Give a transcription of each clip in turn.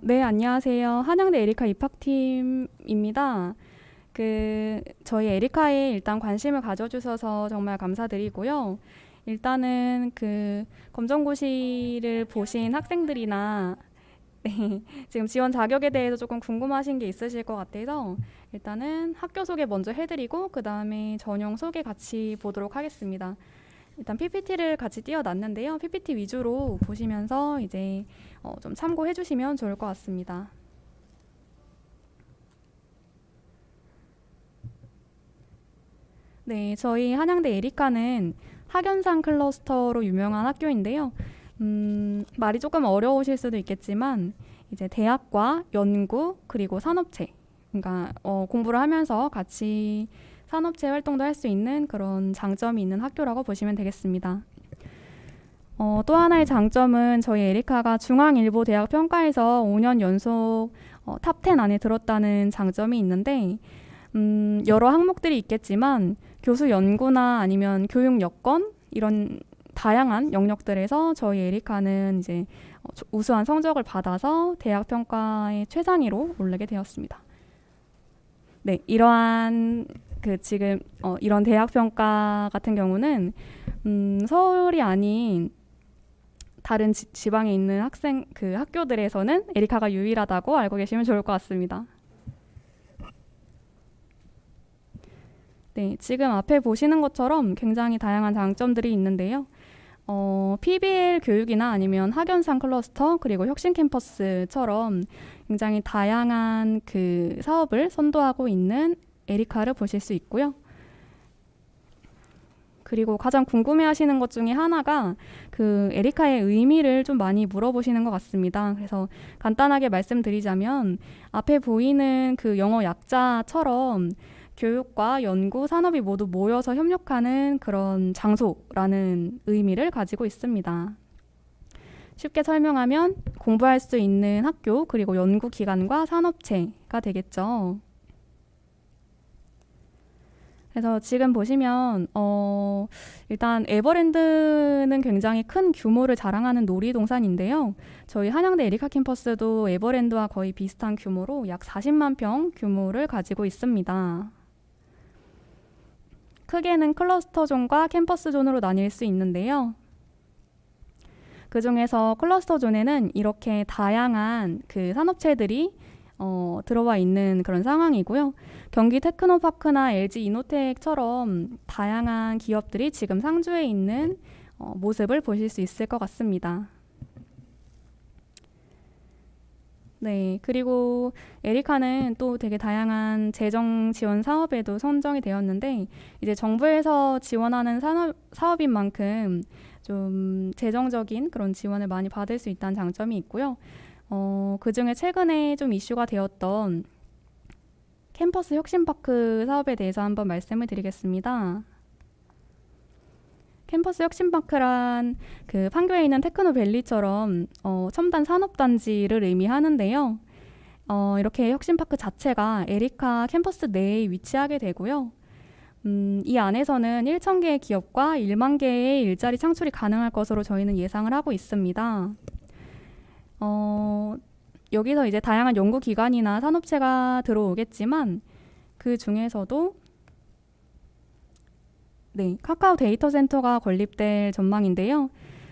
네, 안녕하세요. 한양대 에리카 입학팀입니다. 저희 에리카에 일단 관심을 가져주셔서 정말 감사드리고요. 일단은 검정고시를 보신 학생들이나, 네, 지금 지원 자격에 대해서 조금 궁금하신 게 있으실 것 같아서 일단은 학교 소개 먼저 해드리고, 그 다음에 전형 소개 같이 보도록 하겠습니다. 일단 PPT를 같이 띄워놨는데요. PPT 위주로 보시면서 이제 좀 참고해 주시면 좋을 것 같습니다. 네, 저희 한양대 에리카는 학연상 클러스터로 유명한 학교인데요. 말이 조금 어려우실 수도 있겠지만 이제 대학과 연구 그리고 산업체, 그러니까 공부를 하면서 같이 산업체 활동도 할 수 있는 그런 장점이 있는 학교라고 보시면 되겠습니다. 또 하나의 장점은 저희 에리카가 중앙일보 대학 평가에서 5년 연속 탑10 안에 들었다는 장점이 있는데, 여러 항목들이 있겠지만 교수 연구나 아니면 교육 여건 이런 다양한 영역들에서 저희 에리카는 이제 우수한 성적을 받아서 대학 평가의 최상위로 오르게 되었습니다. 네, 이러한 지금 이런 대학 평가 같은 경우는 서울이 아닌 다른 지방에 있는 학교들에서는 에리카가 유일하다고 알고 계시면 좋을 것 같습니다. 네, 지금 앞에 보시는 것처럼 굉장히 다양한 장점들이 있는데요. PBL 교육이나 아니면 학연상 클러스터 그리고 혁신 캠퍼스처럼 굉장히 다양한 사업을 선도하고 있는 에리카를 보실 수 있고요. 그리고 가장 궁금해하시는 것 중에 하나가 에리카의 의미를 좀 많이 물어보시는 것 같습니다. 그래서 간단하게 말씀드리자면 앞에 보이는 영어 약자처럼 교육과 연구, 산업이 모두 모여서 협력하는 그런 장소라는 의미를 가지고 있습니다. 쉽게 설명하면 공부할 수 있는 학교, 그리고 연구기관과 산업체가 되겠죠. 그래서 지금 보시면 일단 에버랜드는 굉장히 큰 규모를 자랑하는 놀이동산인데요. 저희 한양대 에리카 캠퍼스도 에버랜드와 거의 비슷한 규모로 약 40만 평 규모를 가지고 있습니다. 크게는 클러스터 존과 캠퍼스 존으로 나뉠 수 있는데요. 그 중에서 클러스터 존에는 이렇게 다양한 산업체들이 들어와 있는 그런 상황이고요. 경기 테크노파크나 LG 이노텍처럼 다양한 기업들이 지금 상주에 있는 모습을 보실 수 있을 것 같습니다. 네, 그리고 에리카는 또 되게 다양한 재정 지원 사업에도 선정이 되었는데, 이제 정부에서 지원하는 사업인 만큼 좀 재정적인 그런 지원을 많이 받을 수 있다는 장점이 있고요. 그 중에 최근에 좀 이슈가 되었던 캠퍼스 혁신파크 사업에 대해서 한번 말씀을 드리겠습니다. 캠퍼스 혁신파크란 판교에 있는 테크노밸리처럼 첨단 산업단지를 의미하는데요. 이렇게 혁신파크 자체가 에리카 캠퍼스 내에 위치하게 되고요. 이 안에서는 1,000개의 기업과 1만 개의 일자리 창출이 가능할 것으로 저희는 예상을 하고 있습니다. 여기서 이제 다양한 연구기관이나 산업체가 들어오겠지만 그 중에서도 네, 카카오 데이터 센터가 건립될 전망인데요.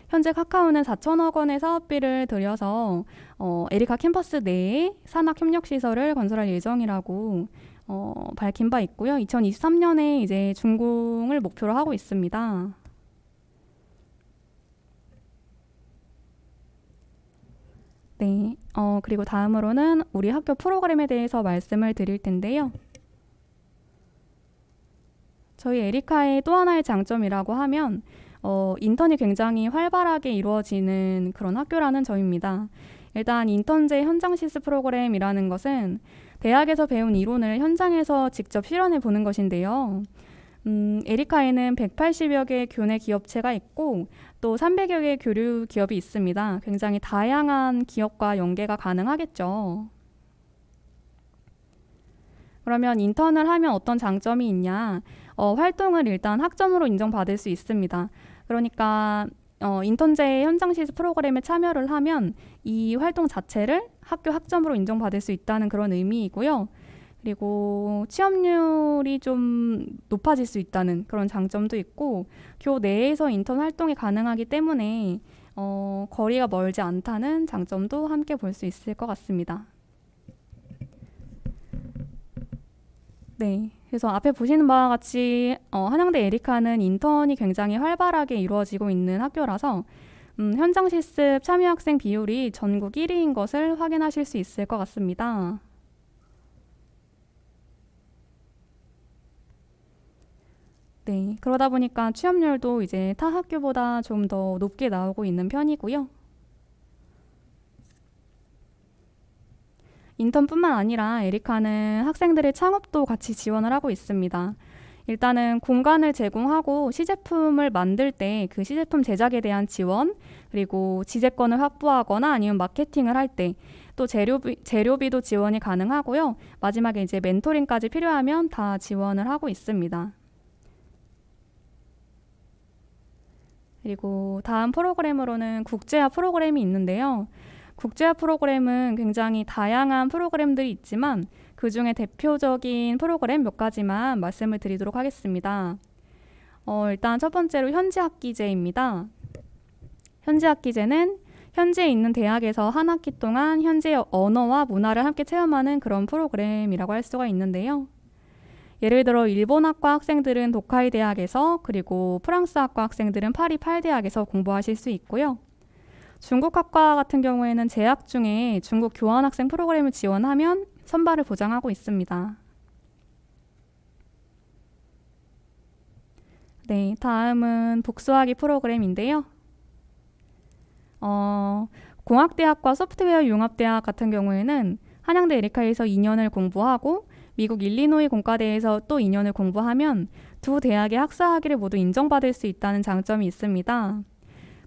현재 카카오는 4천억 원의 사업비를 들여서 에리카 캠퍼스 내에 산학협력시설을 건설할 예정이라고 밝힌 바 있고요. 2023년에 이제 준공을 목표로 하고 있습니다. 네, 그리고 다음으로는 우리 학교 프로그램에 대해서 말씀을 드릴 텐데요. 저희 에리카의 또 하나의 장점이라고 하면 인턴이 굉장히 활발하게 이루어지는 그런 학교라는 점입니다. 일단 인턴제 현장 실습 프로그램이라는 것은 대학에서 배운 이론을 현장에서 직접 실현해 보는 것인데요. 에리카에는 180여 개의 교내 기업체가 있고 또 300여 개의 교류 기업이 있습니다. 굉장히 다양한 기업과 연계가 가능하겠죠. 그러면 인턴을 하면 어떤 장점이 있냐? 활동을 일단 학점으로 인정받을 수 있습니다. 그러니까 인턴제 현장 실습 프로그램에 참여를 하면 이 활동 자체를 학교 학점으로 인정받을 수 있다는 그런 의미이고요. 그리고 취업률이 좀 높아질 수 있다는 그런 장점도 있고, 교 내에서 인턴 활동이 가능하기 때문에 거리가 멀지 않다는 장점도 함께 볼 수 있을 것 같습니다. 네, 그래서 앞에 보시는 바와 같이 한양대 에리카는 인턴이 굉장히 활발하게 이루어지고 있는 학교라서 현장 실습 참여 학생 비율이 전국 1위인 것을 확인하실 수 있을 것 같습니다. 네, 그러다 보니까 취업률도 이제 타 학교보다 좀 더 높게 나오고 있는 편이고요. 인턴뿐만 아니라 에리카는 학생들의 창업도 같이 지원을 하고 있습니다. 일단은 공간을 제공하고 시제품을 만들 때 그 시제품 제작에 대한 지원, 그리고 지재권을 확보하거나 아니면 마케팅을 할 때 또 재료비도 지원이 가능하고요. 마지막에 이제 멘토링까지 필요하면 다 지원을 하고 있습니다. 그리고 다음 프로그램으로는 국제화 프로그램이 있는데요. 국제화 프로그램은 굉장히 다양한 프로그램들이 있지만 그 중에 대표적인 프로그램 몇 가지만 말씀을 드리도록 하겠습니다. 일단 첫 번째로 현지학기제입니다. 현지학기제는 현지에 있는 대학에서 한 학기 동안 현지의 언어와 문화를 함께 체험하는 그런 프로그램이라고 할 수가 있는데요. 예를 들어 일본학과 학생들은 도카이 대학에서, 그리고 프랑스학과 학생들은 파리 8대학에서 공부하실 수 있고요. 중국학과 같은 경우에는 재학 중에 중국 교환학생 프로그램을 지원하면 선발을 보장하고 있습니다. 네, 다음은 복수하기 프로그램인데요. 공학대학과 소프트웨어 융합대학 같은 경우에는 한양대 에리카에서 2년을 공부하고 미국 일리노이 공과대에서 또 2년을 공부하면 두 대학의 학사학위를 모두 인정받을 수 있다는 장점이 있습니다.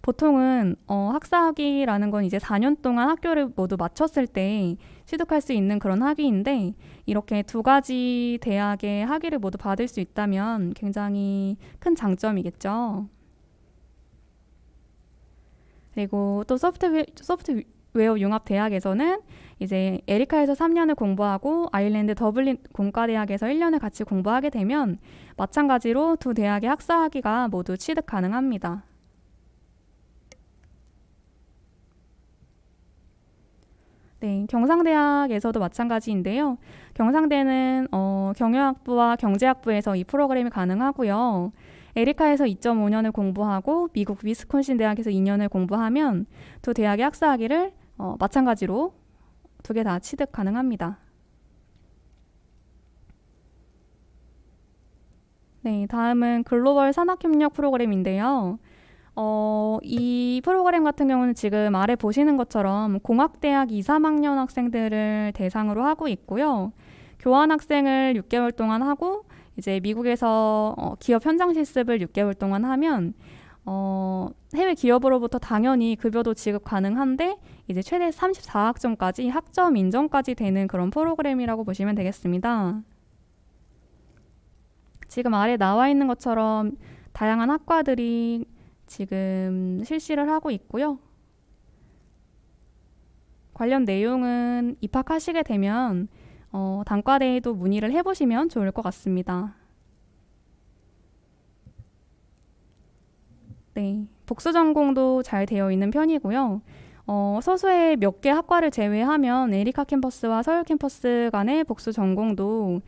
보통은 학사학위라는 건 이제 4년 동안 학교를 모두 마쳤을 때 취득할 수 있는 그런 학위인데, 이렇게 두 가지 대학의 학위를 모두 받을 수 있다면 굉장히 큰 장점이겠죠. 그리고 또 소프트웨어 융합 대학에서는 이제 에리카에서 3년을 공부하고 아일랜드 더블린 공과대학에서 1년을 같이 공부하게 되면 마찬가지로 두 대학의 학사학위가 모두 취득 가능합니다. 네, 경상대학에서도 마찬가지인데요. 경상대는 경영학부와 경제학부에서 이 프로그램이 가능하고요. 에리카에서 2.5년을 공부하고 미국 위스콘신 대학에서 2년을 공부하면 두 대학의 학사학위를 마찬가지로 두 개 다 취득 가능합니다. 네, 다음은 글로벌 산학협력 프로그램인데요. 이 프로그램 같은 경우는 지금 아래 보시는 것처럼 공학대학 2, 3학년 학생들을 대상으로 하고 있고요. 교환학생을 6개월 동안 하고 이제 미국에서 기업 현장 실습을 6개월 동안 하면 해외 기업으로부터 당연히 급여도 지급 가능한데 이제 최대 34학점까지 학점 인정까지 되는 그런 프로그램이라고 보시면 되겠습니다. 지금 아래 나와 있는 것처럼 다양한 학과들이 지금 실시를 하고 있고요. 관련 내용은 입학하시게 되면 단과대에도 문의를 해보시면 좋을 것 같습니다. 네, 복수 전공도 잘 되어 있는 편이고요. 소수의 몇 개 학과를 제외하면 에리카 캠퍼스와 서울 캠퍼스 간의 복수 전공도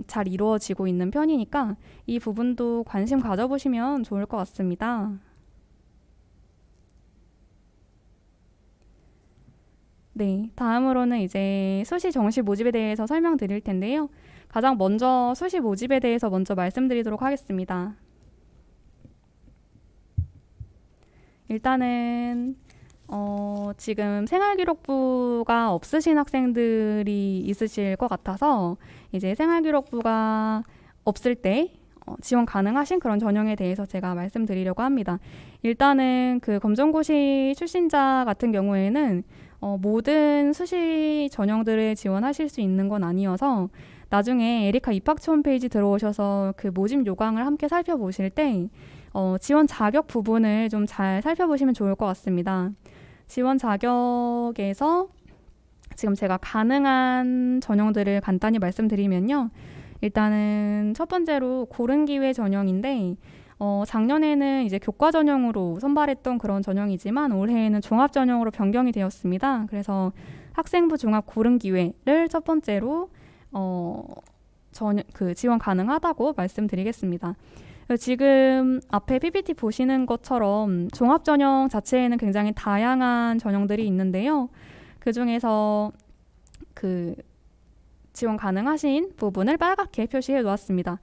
잘 이루어지고 있는 편이니까 이 부분도 관심 가져보시면 좋을 것 같습니다. 네, 다음으로는 이제 수시 정시 모집에 대해서 설명드릴 텐데요. 가장 먼저 수시 모집에 대해서 먼저 말씀드리도록 하겠습니다. 일단은 지금 생활기록부가 없으신 학생들이 있으실 것 같아서 이제 생활기록부가 없을 때 지원 가능하신 그런 전형에 대해서 제가 말씀드리려고 합니다. 일단은 그 검정고시 출신자 같은 경우에는 모든 수시 전형들을 지원하실 수 있는 건 아니어서 나중에 에리카 입학처 홈페이지 들어오셔서 그 모집 요강을 함께 살펴보실 때 지원 자격 부분을 좀 잘 살펴보시면 좋을 것 같습니다. 지원 자격에서 지금 제가 가능한 전형들을 간단히 말씀드리면요. 일단은 첫 번째로 고른 기회 전형인데 작년에는 이제 교과 전형으로 선발했던 그런 전형이지만 올해에는 종합 전형으로 변경이 되었습니다. 그래서 학생부 종합 고른 기회를 첫 번째로 지원 가능하다고 말씀드리겠습니다. 지금 앞에 PPT 보시는 것처럼 종합 전형 자체에는 굉장히 다양한 전형들이 있는데요. 그 중에서 지원 가능하신 부분을 빨갛게 표시해 놓았습니다.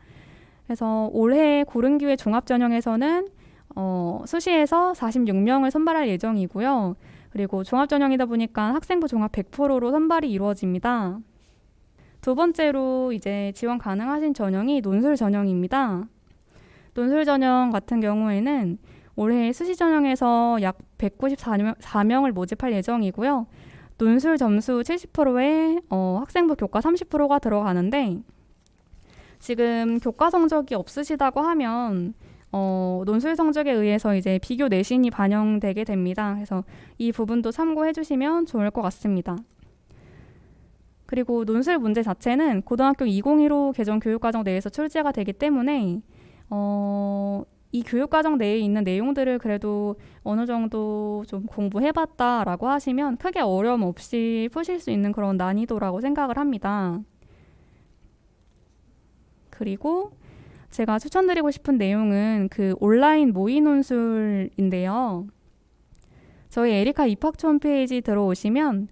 그래서 올해 고른 기회 종합 전형에서는 수시에서 46명을 선발할 예정이고요. 그리고 종합 전형이다 보니까 학생부 종합 100%로 선발이 이루어집니다. 두 번째로 이제 지원 가능하신 전형이 논술 전형입니다. 논술 전형 같은 경우에는 올해 수시 전형에서 약 194명을 모집할 예정이고요. 논술 점수 70%에 학생부 교과 30%가 들어가는데 지금 교과 성적이 없으시다고 하면 논술 성적에 의해서 이제 비교 내신이 반영되게 됩니다. 그래서 이 부분도 참고해 주시면 좋을 것 같습니다. 그리고 논술 문제 자체는 고등학교 2015 개정 교육과정 내에서 출제가 되기 때문에 이 교육과정 내에 있는 내용들을 그래도 어느 정도 좀 공부해봤다라고 하시면 크게 어려움 없이 푸실 수 있는 그런 난이도라고 생각을 합니다. 그리고 제가 추천드리고 싶은 내용은 그 온라인 모의 논술인데요. 저희 에리카 입학처 홈페이지 들어오시면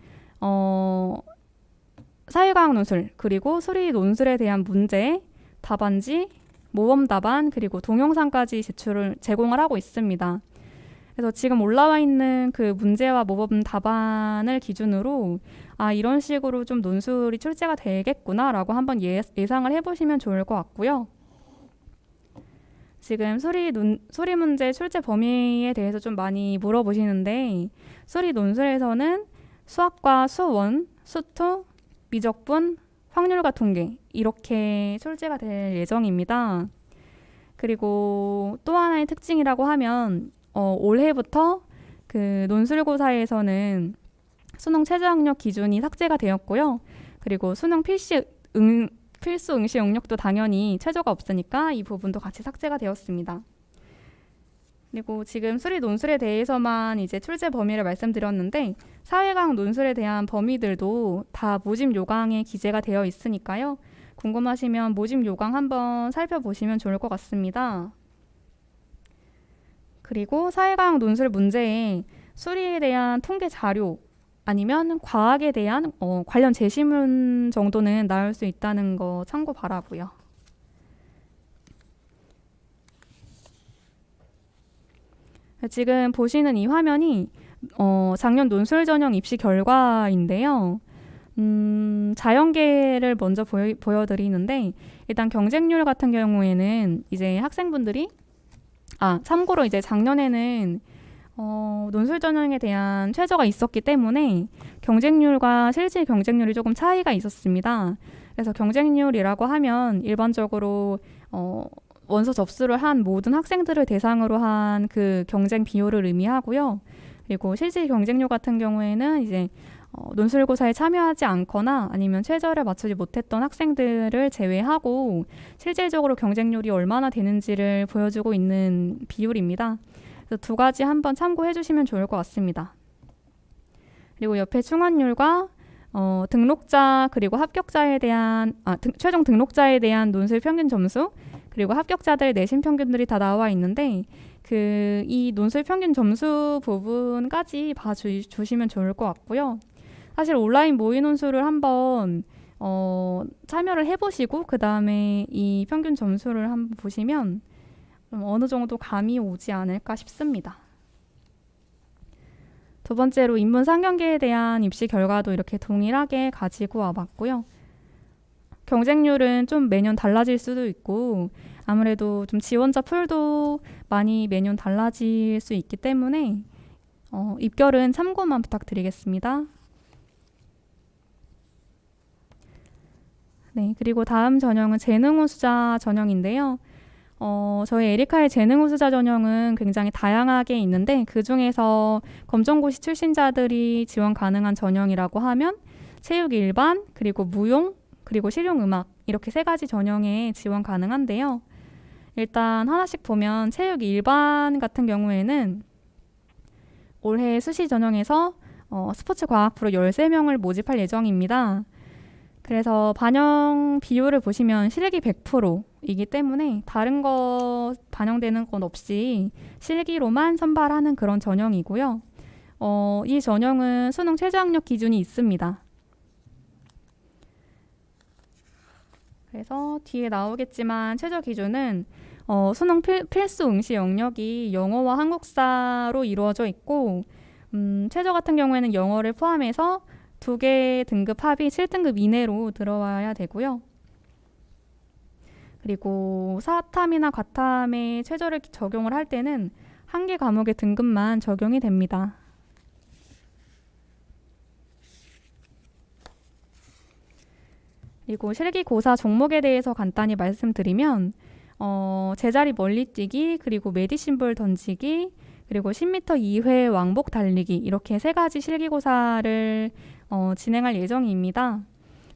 사회과학 논술, 그리고 수리 논술에 대한 문제, 답안지, 모범 답안, 그리고 동영상까지 제공을 하고 있습니다. 그래서 지금 올라와 있는 그 문제와 모범 답안을 기준으로 이런 식으로 좀 논술이 출제가 되겠구나라고 한번 예상을 해보시면 좋을 것 같고요. 지금 수리 문제 출제 범위에 대해서 좀 많이 물어보시는데 수리 논술에서는 수학과 수원, 수투, 미적분, 확률과 통계 이렇게 출제가 될 예정입니다. 그리고 또 하나의 특징이라고 하면 올해부터 그 논술고사에서는 수능 최저학력 기준이 삭제가 되었고요. 그리고 수능 필수 응시 영역도 당연히 최저가 없으니까 이 부분도 같이 삭제가 되었습니다. 그리고 지금 수리 논술에 대해서만 이제 출제 범위를 말씀드렸는데 사회과학 논술에 대한 범위들도 다 모집 요강에 기재가 되어 있으니까요. 궁금하시면 모집 요강 한번 살펴보시면 좋을 것 같습니다. 그리고 사회과학 논술 문제에 수리에 대한 통계 자료 아니면 과학에 대한 관련 제시문 정도는 나올 수 있다는 거 참고 바라고요. 지금 보시는 이 화면이 작년 논술 전형 입시 결과인데요. 자연계를 먼저 보여드리는데 일단 경쟁률 같은 경우에는 이제 학생분들이 참고로 이제 작년에는 논술 전형에 대한 최저가 있었기 때문에 경쟁률과 실질 경쟁률이 조금 차이가 있었습니다. 그래서 경쟁률이라고 하면 일반적으로 원서 접수를 한 모든 학생들을 대상으로 한 그 경쟁 비율을 의미하고요. 그리고 실질 경쟁률 같은 경우에는 이제 논술고사에 참여하지 않거나 아니면 최저를 맞추지 못했던 학생들을 제외하고 실질적으로 경쟁률이 얼마나 되는지를 보여주고 있는 비율입니다. 그래서 두 가지 한번 참고해 주시면 좋을 것 같습니다. 그리고 옆에 충원율과 등록자 그리고 합격자에 대한 최종 등록자에 대한 논술 평균 점수 그리고 합격자들 내신 평균들이 다 나와 있는데 이 논술 평균 점수 부분까지 봐주시면 좋을 것 같고요. 사실 온라인 모의 논술을 한번 참여를 해보시고 그 다음에 이 평균 점수를 한번 보시면 어느 정도 감이 오지 않을까 싶습니다. 두 번째로 인문 상경계에 대한 입시 결과도 이렇게 동일하게 가지고 와봤고요. 경쟁률은 좀 매년 달라질 수도 있고 아무래도 좀 지원자 풀도 많이 매년 달라질 수 있기 때문에 입결은 참고만 부탁드리겠습니다. 네, 그리고 다음 전형은 재능우수자 전형인데요. 저희 에리카의 재능우수자 전형은 굉장히 다양하게 있는데 그 중에서 검정고시 출신자들이 지원 가능한 전형이라고 하면 체육 일반, 그리고 무용, 그리고 실용음악 이렇게 세 가지 전형에 지원 가능한데요. 일단 하나씩 보면 체육 일반 같은 경우에는 올해 수시 전형에서 스포츠 과학 프로 13명을 모집할 예정입니다. 그래서 반영 비율을 보시면 실기 100%이기 때문에 다른 거 반영되는 건 없이 실기로만 선발하는 그런 전형이고요. 이 전형은 수능 최저학력 기준이 있습니다. 그래서 뒤에 나오겠지만 최저 기준은 수능 필수 응시 영역이 영어와 한국사로 이루어져 있고 최저 같은 경우에는 영어를 포함해서 2개 등급 합이 7등급 이내로 들어와야 되고요. 그리고 사탐이나 과탐에 최저를 적용을 할 때는 1개 과목의 등급만 적용이 됩니다. 그리고 실기고사 종목에 대해서 간단히 말씀드리면 제자리 멀리뛰기, 그리고 메디심볼 던지기, 그리고 10m 2회 왕복 달리기 이렇게 3가지 실기고사를 진행할 예정입니다.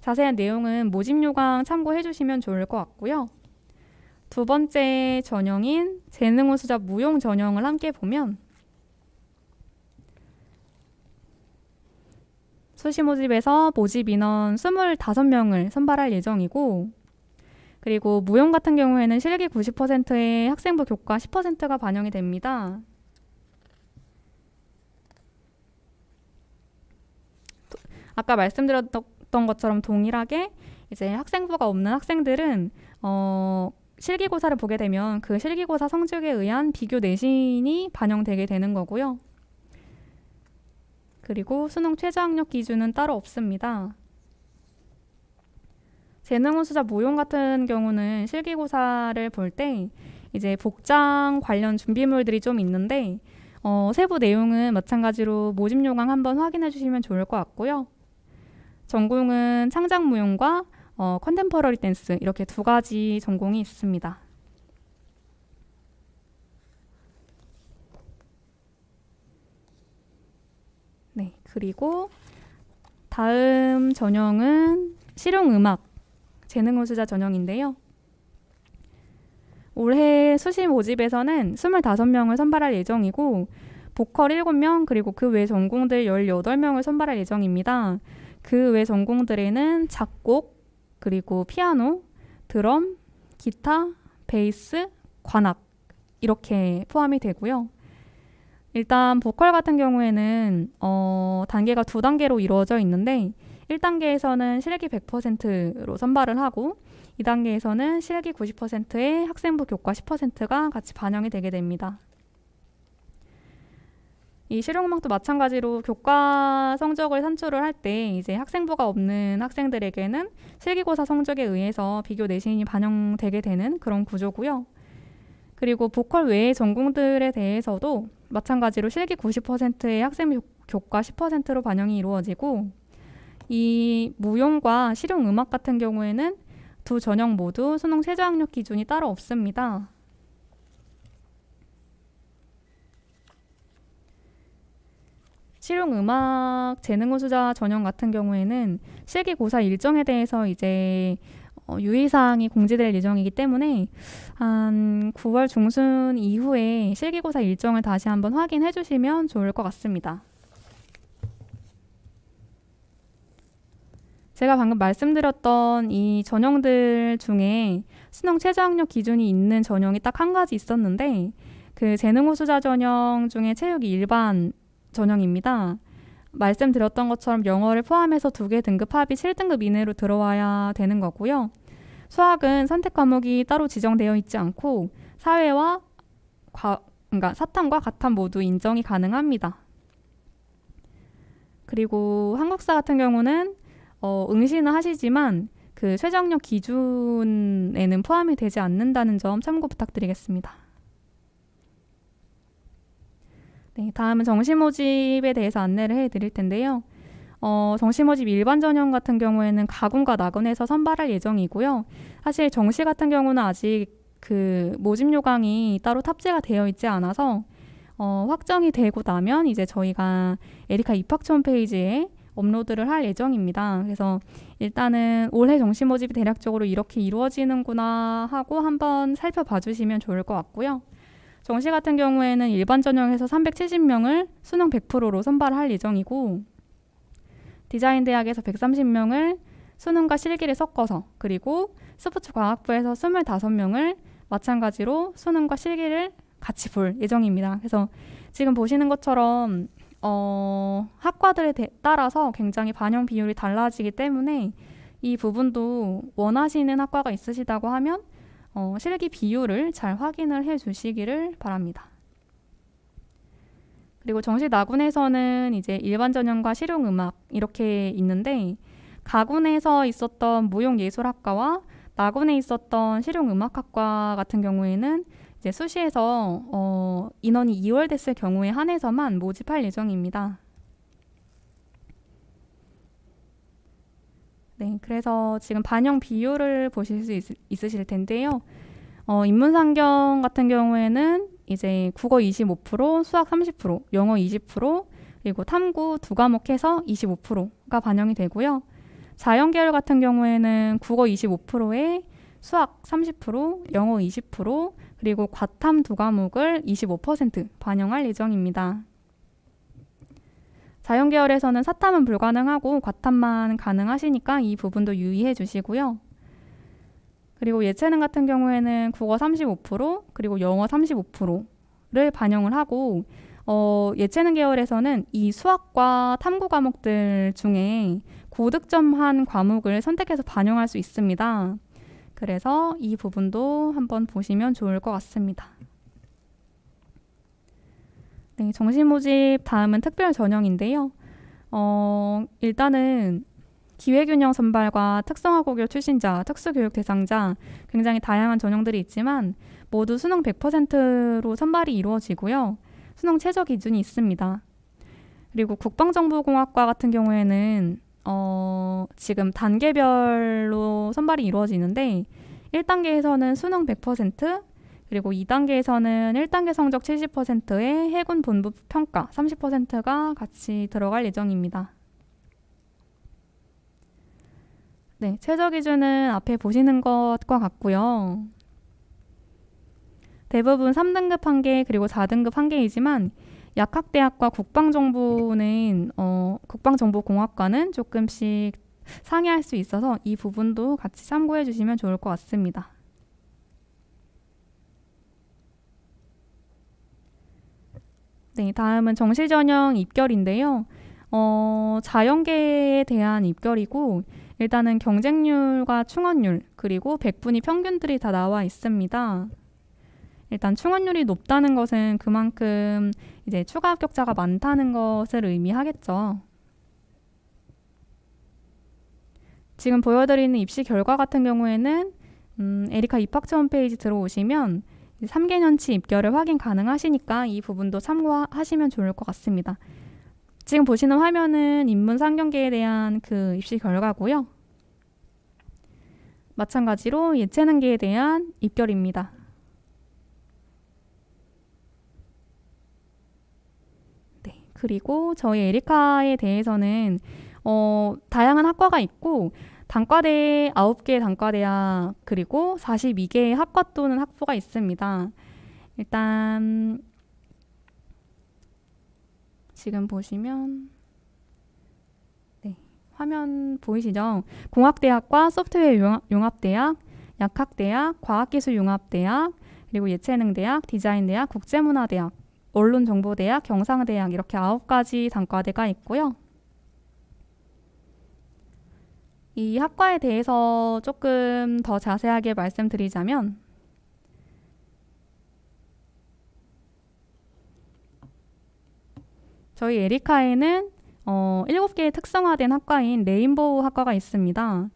자세한 내용은 모집 요강 참고해 주시면 좋을 것 같고요. 두 번째 전형인 재능우수자 무용 전형을 함께 보면 수시 모집에서 모집 인원 25명을 선발할 예정이고 그리고 무용 같은 경우에는 실기 90%에 학생부 교과 10%가 반영이 됩니다. 아까 말씀드렸던 것처럼 동일하게 이제 학생부가 없는 학생들은 실기고사를 보게 되면 그 실기고사 성적에 의한 비교 내신이 반영되게 되는 거고요. 그리고 수능 최저학력 기준은 따로 없습니다. 재능우수자 무용 같은 경우는 실기고사를 볼 때 이제 복장 관련 준비물들이 좀 있는데 세부 내용은 마찬가지로 모집 요강 한번 확인해 주시면 좋을 것 같고요. 전공은 창작무용과 컨템퍼러리 댄스 이렇게 2가지 전공이 있습니다. 네, 그리고 다음 전형은 실용음악 재능우수자 전형인데요. 올해 수시 모집에서는 25명을 선발할 예정이고 보컬 7명 그리고 그 외 전공들 18명을 선발할 예정입니다. 그 외 전공들에는 작곡, 그리고 피아노, 드럼, 기타, 베이스, 관악 이렇게 포함이 되고요. 일단 보컬 같은 경우에는 단계가 2단계로 이루어져 있는데 1단계에서는 실기 100%로 선발을 하고 2단계에서는 실기 90%에 학생부 교과 10%가 같이 반영이 되게 됩니다. 이 실용음악도 마찬가지로 교과 성적을 산출을 할 때 이제 학생부가 없는 학생들에게는 실기고사 성적에 의해서 비교 내신이 반영되게 되는 그런 구조고요. 그리고 보컬 외의 전공들에 대해서도 마찬가지로 실기 90%의 학생부 교과 10%로 반영이 이루어지고 이 무용과 실용음악 같은 경우에는 두 전형 모두 수능 최저학력 기준이 따로 없습니다. 실용음악 재능우수자 전형 같은 경우에는 실기고사 일정에 대해서 이제 유의사항이 공지될 예정이기 때문에 한 9월 중순 이후에 실기고사 일정을 다시 한번 확인해 주시면 좋을 것 같습니다. 제가 방금 말씀드렸던 이 전형들 중에 수능 최저학력 기준이 있는 전형이 딱 한 가지 있었는데 그 재능우수자 전형 중에 체육이 일반 전형입니다. 말씀드렸던 것처럼 영어를 포함해서 2개 등급 합이 7등급 이내로 들어와야 되는 거고요. 수학은 선택 과목이 따로 지정되어 있지 않고 사회와 그러니까 사탐과 과탐 모두 인정이 가능합니다. 그리고 한국사 같은 경우는 응시는 하시지만 그 최저학력 기준에는 포함이 되지 않는다는 점 참고 부탁드리겠습니다. 네, 다음은 정시모집에 대해서 안내를 해드릴 텐데요. 정시모집 일반 전형 같은 경우에는 가군과 낙원에서 선발할 예정이고요. 사실 정시 같은 경우는 아직 그 모집 요강이 따로 탑재가 되어 있지 않아서 확정이 되고 나면 이제 저희가 에리카 입학처 홈페이지에 업로드를 할 예정입니다. 그래서 일단은 올해 정시 모집이 대략적으로 이렇게 이루어지는구나 하고 한번 살펴봐 주시면 좋을 것 같고요. 정시 같은 경우에는 일반 전형에서 370명을 수능 100%로 선발할 예정이고, 디자인 대학에서 130명을 수능과 실기를 섞어서, 그리고 스포츠 과학부에서 25명을 마찬가지로 수능과 실기를 같이 볼 예정입니다. 그래서 지금 보시는 것처럼 학과들에 따라서 굉장히 반영 비율이 달라지기 때문에 이 부분도 원하시는 학과가 있으시다고 하면 실기 비율을 잘 확인을 해 주시기를 바랍니다. 그리고 정시 나군에서는 이제 일반 전형과 실용음악 이렇게 있는데, 가군에서 있었던 무용예술학과와 나군에 있었던 실용음악학과 같은 경우에는 이제 수시에서 인원이 2월 됐을 경우에 한해서만 모집할 예정입니다. 네, 그래서 지금 반영 비율을 보실 수 있으실 텐데요. 인문상경 같은 경우에는 이제 국어 25%, 수학 30%, 영어 20%, 그리고 탐구 두 과목 해서 25%가 반영이 되고요. 자연계열 같은 경우에는 국어 25%에 수학 30%, 영어 20%, 그리고 과탐 두 과목을 25% 반영할 예정입니다. 자연계열에서는 사탐은 불가능하고 과탐만 가능하시니까 이 부분도 유의해 주시고요. 그리고 예체능 같은 경우에는 국어 35%, 그리고 영어 35%를 반영을 하고, 예체능 계열에서는 이 수학과 탐구 과목들 중에 고득점한 과목을 선택해서 반영할 수 있습니다. 그래서 이 부분도 한번 보시면 좋을 것 같습니다. 네, 정시 모집 다음은 특별 전형인데요. 일단은 기회균형 선발과 특성화고교 출신자, 특수교육 대상자 굉장히 다양한 전형들이 있지만 모두 수능 100%로 선발이 이루어지고요. 수능 최저 기준이 있습니다. 그리고 국방정보공학과 같은 경우에는 지금 단계별로 선발이 이루어지는데 1단계에서는 수능 100%, 그리고 2단계에서는 1단계 성적 70%에 해군 본부 평가 30%가 같이 들어갈 예정입니다. 네, 최저 기준은 앞에 보시는 것과 같고요. 대부분 3등급 1개 그리고 4등급 1개이지만 약학대학과 국방정보공학과는 조금씩 상이할 수 있어서 이 부분도 같이 참고해 주시면 좋을 것 같습니다. 네, 다음은 정시전형 입결인데요. 자연계에 대한 입결이고, 일단은 경쟁률과 충원율, 그리고 백분위 평균들이 다 나와 있습니다. 일단 충원율이 높다는 것은 그만큼 이제 추가 합격자가 많다는 것을 의미하겠죠. 지금 보여드리는 입시 결과 같은 경우에는 에리카 입학처 홈페이지 들어오시면 3개년치 입결을 확인 가능하시니까 이 부분도 참고하시면 좋을 것 같습니다. 지금 보시는 화면은 인문상경계에 대한 그 입시 결과고요. 마찬가지로 예체능계에 대한 입결입니다. 네, 그리고 저희 에리카에 대해서는 다양한 학과가 있고 단과대 9개의 단과대학 그리고 42개의 학과 또는 학부가 있습니다. 일단 지금 보시면 화면 보이시죠? 공학대학과 소프트웨어 융합대학, 약학대학, 과학기술 융합대학, 그리고 예체능대학, 디자인대학, 국제문화대학, 언론정보대학, 경상대학 이렇게 9가지 단과대가 있고요. 이 학과에 대해서 조금 더 자세하게 말씀드리자면 저희 에리카에는 7개의 특성화된 학과인 레인보우 학과가 있습니다.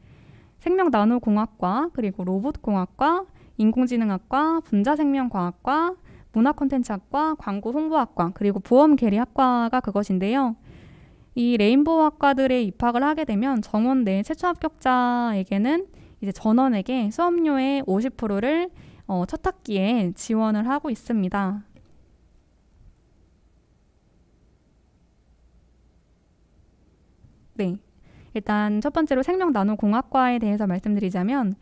생명나노공학과, 그리고 로봇공학과, 인공지능학과, 분자생명과학과, 문화콘텐츠학과, 광고홍보학과, 그리고 보험계리학과가 그것인데요. 이 레인보우 학과들에 입학을 하게 되면 정원 내 최초 합격자에게는 이제 전원에게 수업료의 50%를 첫 학기에 지원을 하고 있습니다. 네, 일단 첫 번째로 생명나노공학과에 대해서 말씀드리자면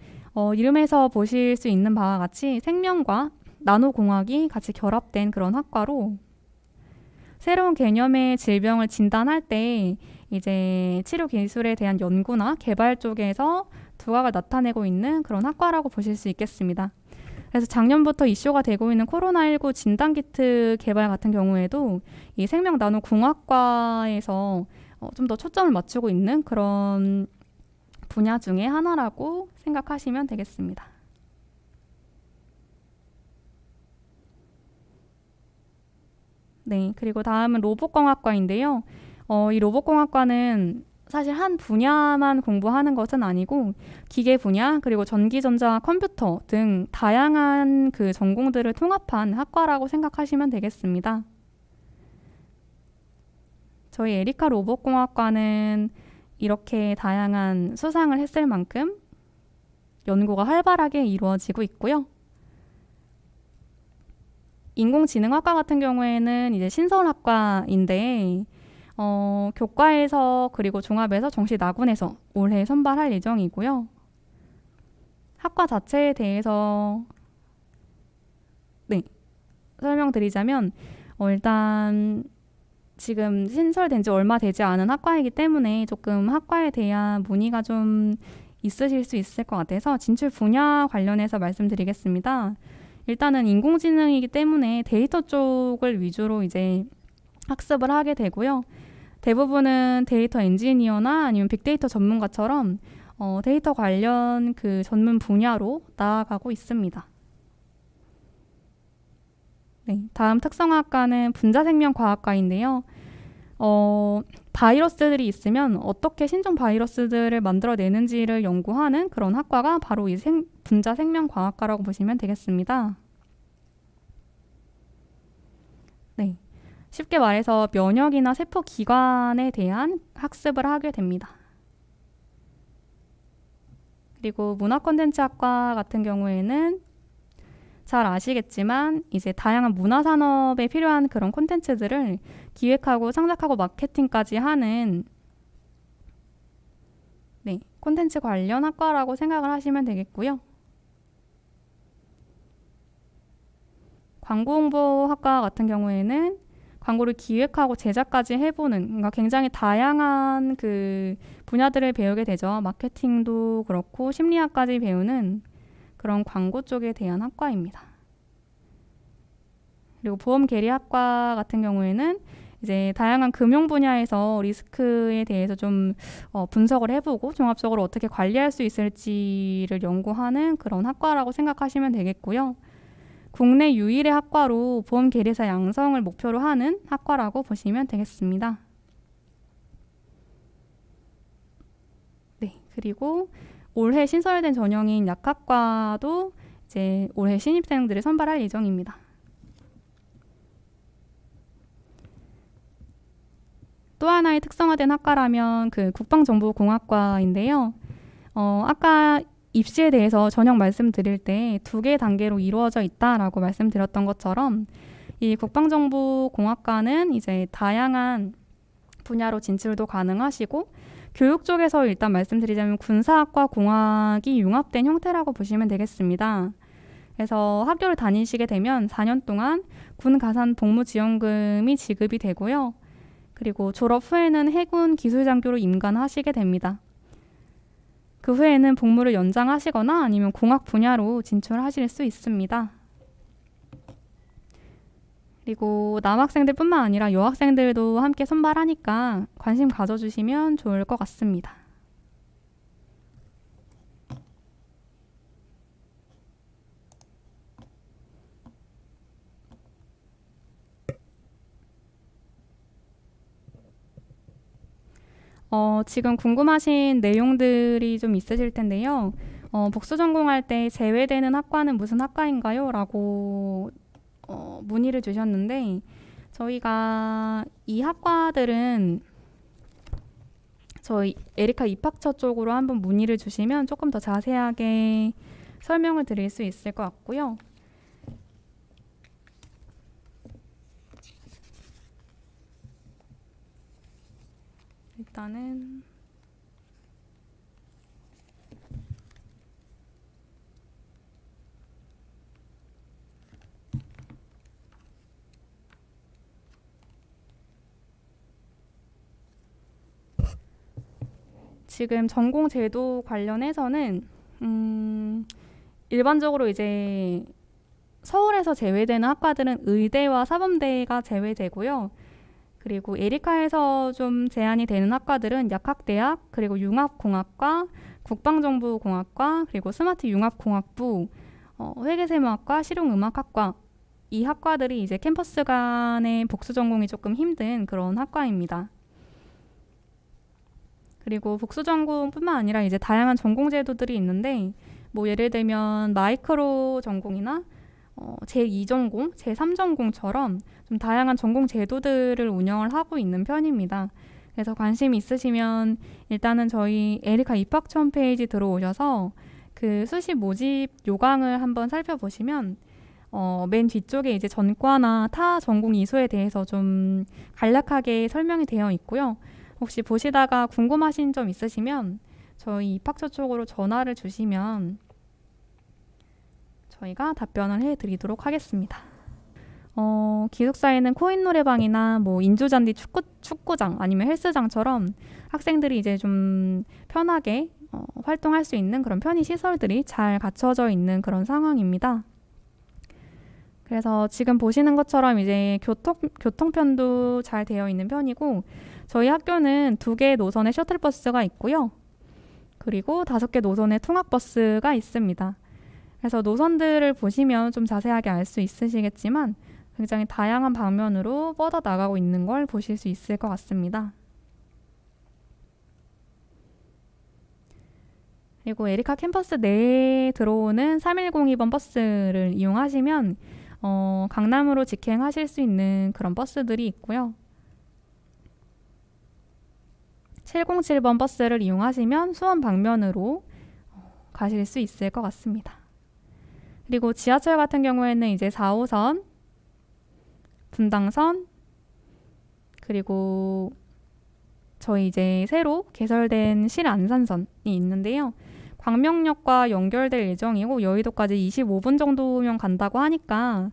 이름에서 보실 수 있는 바와 같이 생명과 나노공학이 같이 결합된 그런 학과로 새로운 개념의 질병을 진단할 때 이제 치료 기술에 대한 연구나 개발 쪽에서 두각을 나타내고 있는 그런 학과라고 보실 수 있겠습니다. 그래서 작년부터 이슈가 되고 있는 코로나19 진단키트 개발 같은 경우에도 이 생명나노공학과에서 좀 더 초점을 맞추고 있는 그런 분야 중에 하나라고 생각하시면 되겠습니다. 네, 그리고 다음은 로봇공학과인데요. 이 로봇공학과는 사실 한 분야만 공부하는 것은 아니고 기계 분야 그리고 전기전자 컴퓨터 등 다양한 그 전공들을 통합한 학과라고 생각하시면 되겠습니다. 저희 에리카 로봇공학과는 이렇게 다양한 수상을 했을 만큼 연구가 활발하게 이루어지고 있고요. 인공지능학과 같은 경우에는 이제 신설학과인데 교과에서 그리고 종합에서 정시 나군에서 올해 선발할 예정이고요. 학과 자체에 대해서 설명드리자면 일단 지금 신설된 지 얼마 되지 않은 학과이기 때문에 조금 학과에 대한 문의가 좀 있으실 수 있을 것 같아서 진출 분야 관련해서 말씀드리겠습니다. 일단은 인공지능이기 때문에 데이터 쪽을 위주로 이제 학습을 하게 되고요. 대부분은 데이터 엔지니어나 아니면 빅데이터 전문가처럼 데이터 관련 그 전문 분야로 나아가고 있습니다. 네, 다음 특성학과는 분자생명과학과인데요. 바이러스들이 있으면 어떻게 신종 바이러스들을 만들어내는지를 연구하는 그런 학과가 바로 이 분자생명과학과라고 보시면 되겠습니다. 네, 쉽게 말해서 면역이나 세포기관에 대한 학습을 하게 됩니다. 그리고 문화콘텐츠학과 같은 경우에는 잘 아시겠지만 이제 다양한 문화산업에 필요한 그런 콘텐츠들을 기획하고 창작하고 마케팅까지 하는 콘텐츠 관련 학과라고 생각을 하시면 되겠고요. 광고홍보학과 같은 경우에는 광고를 기획하고 제작까지 해보는 그러니까 굉장히 다양한 그 분야들을 배우게 되죠. 마케팅도 그렇고 심리학까지 배우는 그런 광고 쪽에 대한 학과입니다. 그리고 보험계리학과 같은 경우에는 이제 다양한 금융 분야에서 리스크에 대해서 좀 분석을 해보고 종합적으로 어떻게 관리할 수 있을지를 연구하는 그런 학과라고 생각하시면 되겠고요. 국내 유일의 학과로 보험계리사 양성을 목표로 하는 학과라고 보시면 되겠습니다. 네, 그리고 올해 신설된 전형인 약학과도 이제 올해 신입생들을 선발할 예정입니다. 또 하나의 특성화된 학과라면 그 국방정보공학과인데요. 아까 입시에 대해서 전형 말씀드릴 때 2개 단계로 이루어져 있다라고 말씀드렸던 것처럼 이 국방정보공학과는 이제 다양한 분야로 진출도 가능하시고 교육 쪽에서 일단 말씀드리자면 군사학과 공학이 융합된 형태라고 보시면 되겠습니다. 그래서 학교를 다니시게 되면 4년 동안 군 가산 복무 지원금이 지급이 되고요. 그리고 졸업 후에는 해군 기술장교로 임관하시게 됩니다. 그 후에는 복무를 연장하시거나 아니면 공학 분야로 진출하실 수 있습니다. 그리고 남학생들뿐만 아니라 여학생들도 함께 선발하니까 관심 가져주시면 좋을 것 같습니다. 지금 궁금하신 내용들이 좀 있으실 텐데요. 복수 전공할 때 제외되는 학과는 무슨 학과인가요? 라고 문의를 주셨는데 저희가 이 학과들은 저희 에리카 입학처 쪽으로 한번 문의를 주시면 조금 더 자세하게 설명을 드릴 수 있을 것 같고요. 일단은 지금 전공 제도 관련해서는 일반적으로 이제 서울에서 제외되는 학과들은 의대와 사범대가 제외되고요. 그리고 에리카에서 좀 제한이 되는 학과들은 약학대학, 그리고 융합공학과, 국방정보공학과, 그리고 스마트융합공학부, 회계세무학과, 실용음악학과 이 학과들이 이제 캠퍼스 간의 복수 전공이 조금 힘든 그런 학과입니다. 그리고 복수 전공뿐만 아니라 이제 다양한 전공 제도들이 있는데 뭐 예를 들면 마이크로 전공이나 제2전공, 제3전공처럼 좀 다양한 전공 제도들을 운영을 하고 있는 편입니다. 그래서 관심 있으시면 일단은 저희 에리카 입학처 홈페이지 들어오셔서 그 수시 모집 요강을 한번 살펴보시면 맨 뒤쪽에 이제 전과나 타 전공 이수에 대해서 좀 간략하게 설명이 되어 있고요. 혹시 보시다가 궁금하신 점 있으시면 저희 입학처 쪽으로 전화를 주시면 저희가 답변을 해드리도록 하겠습니다. 기숙사에는 코인 노래방이나 뭐 인조잔디 축구장 아니면 헬스장처럼 학생들이 이제 좀 편하게 활동할 수 있는 그런 편의 시설들이 잘 갖춰져 있는 그런 상황입니다. 그래서 지금 보시는 것처럼 이제 교통편도 잘 되어 있는 편이고 저희 학교는 2개 노선의 셔틀버스가 있고요. 그리고 5개 노선의 통학버스가 있습니다. 그래서 노선들을 보시면 좀 자세하게 알 수 있으시겠지만 굉장히 다양한 방면으로 뻗어 나가고 있는 걸 보실 수 있을 것 같습니다. 그리고 에리카 캠퍼스 내에 들어오는 3102번 버스를 이용하시면 강남으로 직행하실 수 있는 그런 버스들이 있고요. 707번 버스를 이용하시면 수원 방면으로 가실 수 있을 것 같습니다. 그리고 지하철 같은 경우에는 이제 4호선, 분당선, 그리고 저희 이제 새로 개설된 실안산선이 있는데요. 광명역과 연결될 예정이고 여의도까지 25분 정도면 간다고 하니까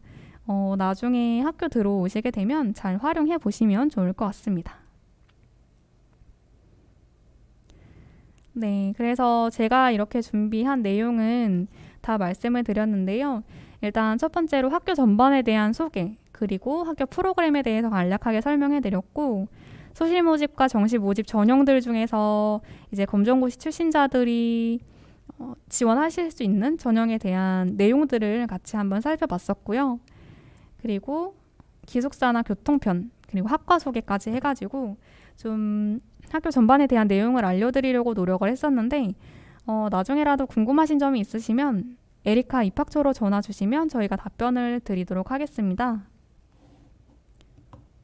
나중에 학교 들어오시게 되면 잘 활용해 보시면 좋을 것 같습니다. 네, 그래서 제가 이렇게 준비한 내용은 다 말씀을 드렸는데요. 일단 첫 번째로 학교 전반에 대한 소개, 그리고 학교 프로그램에 대해서 간략하게 설명해 드렸고, 소실 모집과 정시 모집 전형들 중에서 이제 검정고시 출신자들이 지원하실 수 있는 전형에 대한 내용들을 같이 한번 살펴봤었고요. 그리고 기숙사나 교통편, 그리고 학과 소개까지 해가지고 좀 학교 전반에 대한 내용을 알려드리려고 노력을 했었는데 나중에라도 궁금하신 점이 있으시면 에리카 입학처로 전화 주시면 저희가 답변을 드리도록 하겠습니다.